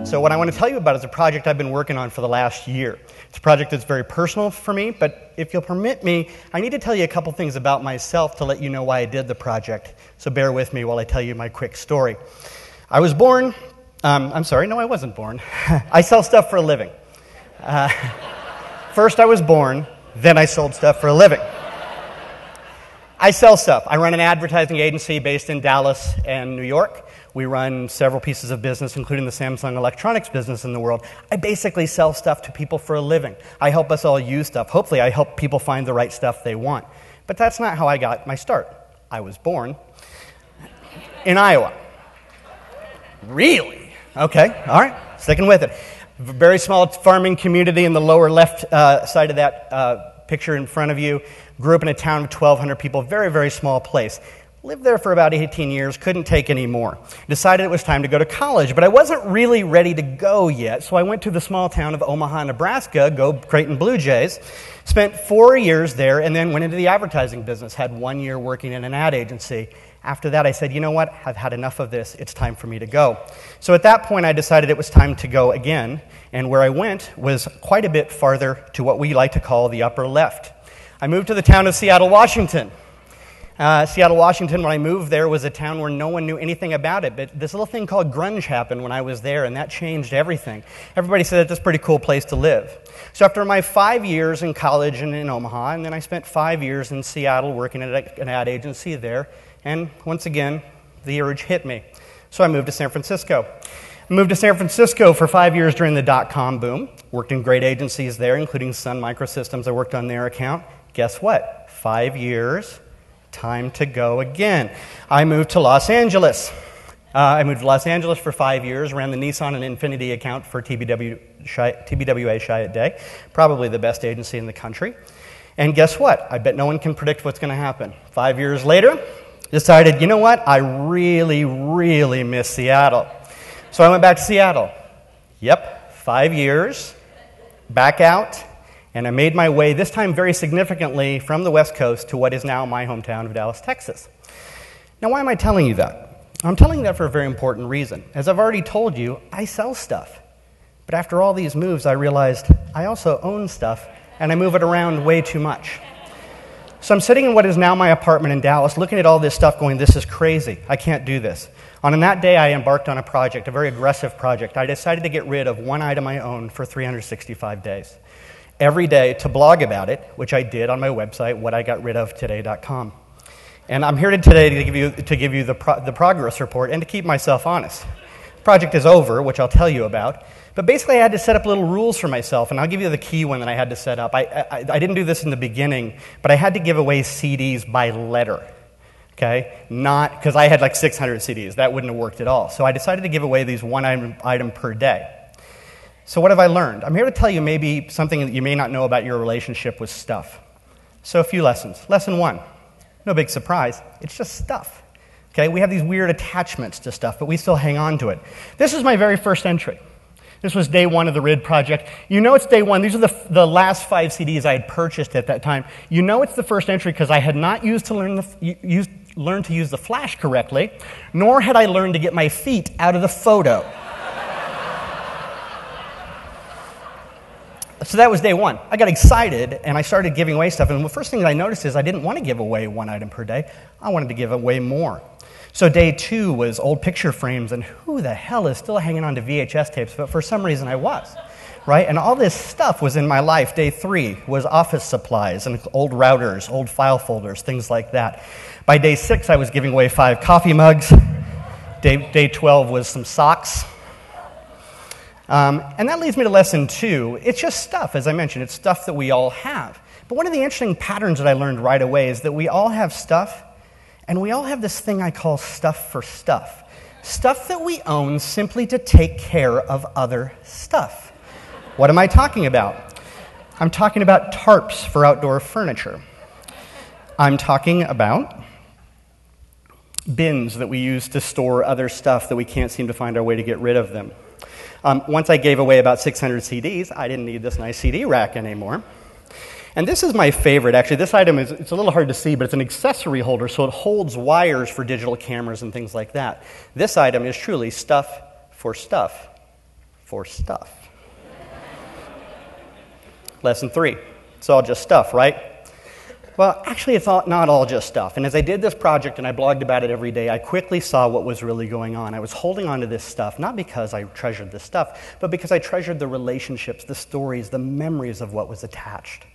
So what I want to tell you about is a project I've been working on for the last year. It's a project that's very personal for me, but if you'll permit me, I need to tell you a couple things about myself to let you know why I did the project. So bear with me while I tell you my quick story. I was born, I'm sorry, no, I wasn't born. I sell stuff for a living. First I was born, then I sold stuff for a living. I sell stuff. I run an advertising agency based in Dallas and New York. We run several pieces of business, including the Samsung electronics business in the world. I basically sell stuff to people for a living. I help us all use stuff. Hopefully, I help people find the right stuff they want. But that's not how I got my start. I was born in Iowa. Really? Okay, all right, sticking with it. Very small farming community in the lower left side of that picture in front of you. Grew up in a town of 1,200 people, very, very small place. Lived there for about 18 years, couldn't take any more. Decided it was time to go to college, but I wasn't really ready to go yet, so I went to the small town of Omaha, Nebraska, go Creighton Blue Jays. Spent 4 years there, and then went into the advertising business. Had 1 year working in an ad agency. After that, I said, you know what? I've had enough of this. It's time for me to go. So at that point, I decided it was time to go again, and where I went was quite a bit farther to what we like to call the upper left. I moved to the town of Seattle, Washington. Seattle, Washington, when I moved there, was a town where no one knew anything about it, but this little thing called grunge happened when I was there, and that changed everything. Everybody said that's a pretty cool place to live. So after my 5 years in college and in Omaha, and then I spent 5 years in Seattle working at an ad agency there, and once again, the urge hit me. So I moved to San Francisco. I moved to San Francisco for 5 years during the dot-com boom. Worked in great agencies there, including Sun Microsystems. I worked on their account. Guess what? 5 years, time to go again. I moved to Los Angeles. I moved to Los Angeles for 5 years, ran the Nissan and Infiniti account for TBWA Chiat Day, probably the best agency in the country. And guess what? I bet no one can predict what's going to happen. 5 years later, decided, you know what? I really, really miss Seattle. So I went back to Seattle. Yep, 5 years, back out. And I made my way, this time very significantly, from the West Coast to what is now my hometown of Dallas, Texas. Now, why am I telling you that? I'm telling you that for a very important reason. As I've already told you, I sell stuff. But after all these moves, I realized I also own stuff, and I move it around way too much. So I'm sitting in what is now my apartment in Dallas, looking at all this stuff going, this is crazy. I can't do this. On that day, I embarked on a project, a very aggressive project. I decided to get rid of one item I owned for 365 days. Every day to blog about it, which I did on my website, whatIgotRidOfToday.com. And I'm here today to give you the progress report and to keep myself honest. The project is over, which I'll tell you about. But basically, I had to set up little rules for myself, and I'll give you the key one that I had to set up. I didn't do this in the beginning, but I had to give away CDs by letter. Okay? Not, because I had like 600 CDs. That wouldn't have worked at all. So I decided to give away these one item per day. So what have I learned? I'm here to tell you maybe something that you may not know about your relationship with stuff. So a few lessons. Lesson 1, no big surprise, it's just stuff. Okay, we have these weird attachments to stuff, but we still hang on to it. This is my very first entry. This was day 1 of the RID project. You know it's day 1. These are the last 5 CDs I had purchased at that time. You know it's the first entry because I had not learned to use the flash correctly, nor had I learned to get my feet out of the photo. So that was day 1. I got excited, and I started giving away stuff. And the first thing that I noticed is I didn't want to give away one item per day. I wanted to give away more. So day 2 was old picture frames, and who the hell is still hanging on to VHS tapes? But for some reason I was, right? And all this stuff was in my life. Day 3 was office supplies and old routers, old file folders, things like that. By day 6, I was giving away 5 coffee mugs. Day 12 was some socks. And that leads me to lesson 2. It's just stuff, as I mentioned. It's stuff that we all have. But one of the interesting patterns that I learned right away is that we all have stuff, and we all have this thing I call stuff for stuff. Stuff that we own simply to take care of other stuff. What am I talking about? I'm talking about tarps for outdoor furniture. I'm talking about bins that we use to store other stuff that we can't seem to find our way to get rid of them. Once I gave away about 600 CDs, I didn't need this nice CD rack anymore. And this is my favorite, actually. This item it's a little hard to see, but it's an accessory holder, so it holds wires for digital cameras and things like that. This item is truly stuff for stuff for stuff. Lesson 3. It's all just stuff, right? Well, actually, it's not all just stuff. And as I did this project and I blogged about it every day, I quickly saw what was really going on. I was holding on to this stuff, not because I treasured this stuff, but because I treasured the relationships, the stories, the memories of what was attached.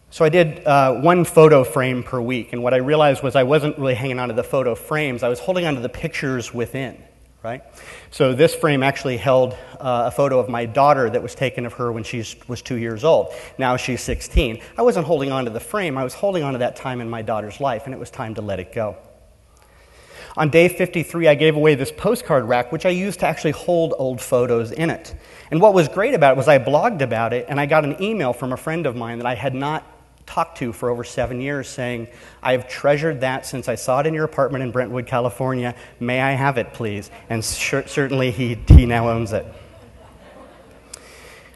So I did one photo frame per week, and what I realized was I wasn't really hanging on to the photo frames. I was holding on to the pictures within, right? So this frame actually held a photo of my daughter that was taken of her when she was 2 years old. Now she's 16. I wasn't holding on to the frame. I was holding on to that time in my daughter's life, and it was time to let it go. On day 53, I gave away this postcard rack, which I used to actually hold old photos in it. And what was great about it was I blogged about it, and I got an email from a friend of mine that I had not talked to for over 7 years saying, I have treasured that since I saw it in your apartment in Brentwood, California. May I have it, please? And certainly he now owns it.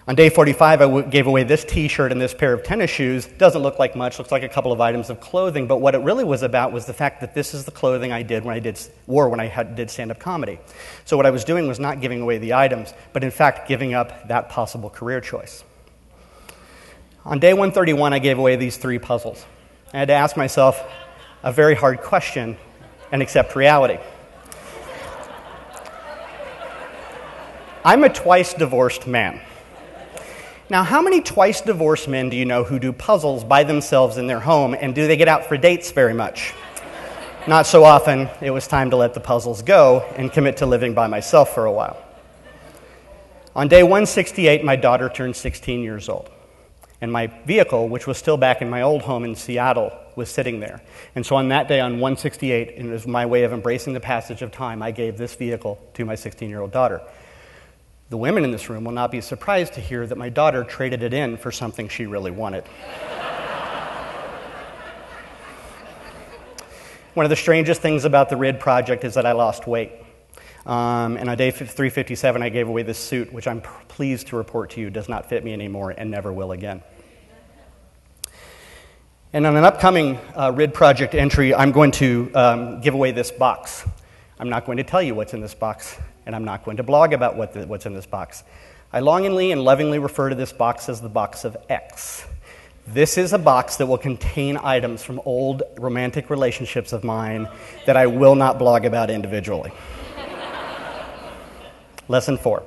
On day 45, I gave away this t-shirt and this pair of tennis shoes. Doesn't look like much, looks like a couple of items of clothing, but what it really was about was the fact that this is the clothing I did when I did stand-up comedy. So what I was doing was not giving away the items, but in fact giving up that possible career choice. On day 131, I gave away these 3 puzzles. I had to ask myself a very hard question and accept reality. I'm a twice-divorced man. Now, how many twice-divorced men do you know who do puzzles by themselves in their home, and do they get out for dates very much? Not so often. It was time to let the puzzles go and commit to living by myself for a while. On day 168, my daughter turned 16 years old. And my vehicle, which was still back in my old home in Seattle, was sitting there. And so on that day, on 168, and as my way of embracing the passage of time, I gave this vehicle to my 16-year-old daughter. The women in this room will not be surprised to hear that my daughter traded it in for something she really wanted. One of the strangest things about the RID project is that I lost weight. And on day 357, I gave away this suit, which I'm pleased to report to you does not fit me anymore and never will again. And on an upcoming RID project entry, I'm going to give away this box. I'm not going to tell you what's in this box, and I'm not going to blog about what's in this box. I longingly and lovingly refer to this box as the box of X. This is a box that will contain items from old romantic relationships of mine that I will not blog about individually. Lesson 4.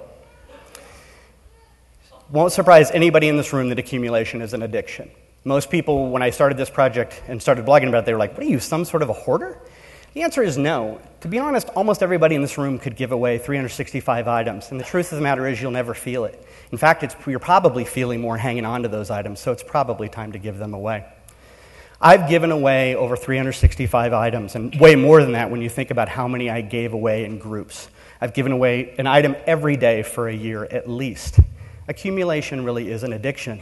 Won't surprise anybody in this room that accumulation is an addiction. Most people, when I started this project and started blogging about it, they were like, what are you, some sort of a hoarder? The answer is no. To be honest, almost everybody in this room could give away 365 items, and the truth of the matter is you'll never feel it. In fact, you're probably feeling more hanging on to those items, so it's probably time to give them away. I've given away over 365 items, and way more than that when you think about how many I gave away in groups. I've given away an item every day for a year at least. Accumulation really is an addiction.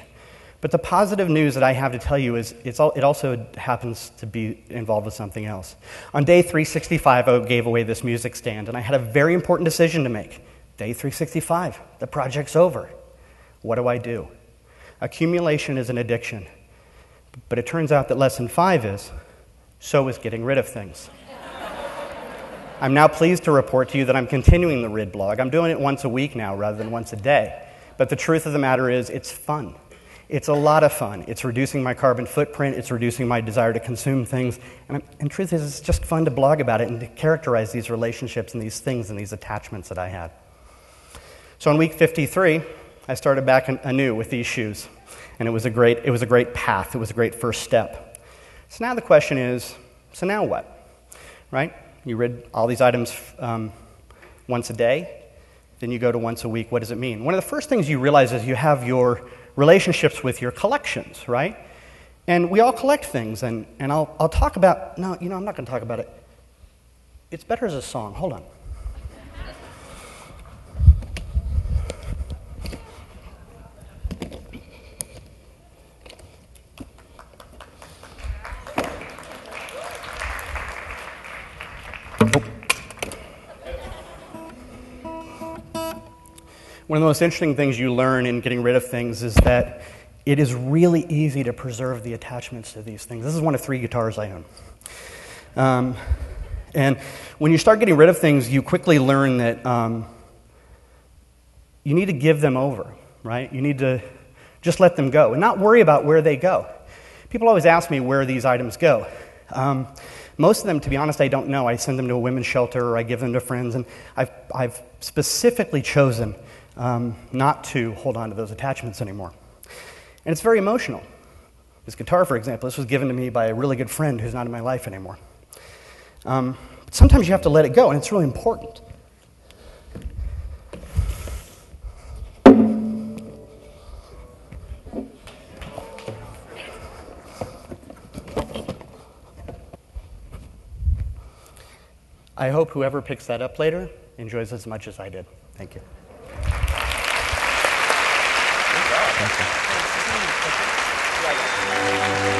But the positive news that I have to tell you is it also happens to be involved with something else. On day 365, I gave away this music stand, and I had a very important decision to make. Day 365, the project's over. What do I do? Accumulation is an addiction. But it turns out that lesson 5 is, so is getting rid of things. I'm now pleased to report to you that I'm continuing the RID blog. I'm doing it once a week now rather than once a day. But the truth of the matter is it's fun. It's a lot of fun. It's reducing my carbon footprint. It's reducing my desire to consume things. And truth is, it's just fun to blog about it and to characterize these relationships and these things and these attachments that I had. So in week 53, I started back anew with these shoes. And it was a great path. It was a great first step. So now the question is, so now what? Right? You read all these items once a day, then you go to once a week. What does it mean? One of the first things you realize is you have your relationships with your collections, right? And we all collect things, and I'll talk about, no, I'm not going to talk about it. It's better as a song. Hold on. One of the most interesting things you learn in getting rid of things is that it is really easy to preserve the attachments to these things. This is one of 3 guitars I own. And when you start getting rid of things, you quickly learn that you need to give them over, right? You need to just let them go and not worry about where they go. People always ask me where these items go. Most of them, to be honest, I don't know. I send them to a women's shelter or I give them to friends, and I've specifically chosen not to hold on to those attachments anymore. And it's very emotional. This guitar, for example, this was given to me by a really good friend who's not in my life anymore. But sometimes you have to let it go, and it's really important. I hope whoever picks that up later enjoys as much as I did. Thank you. Thank you.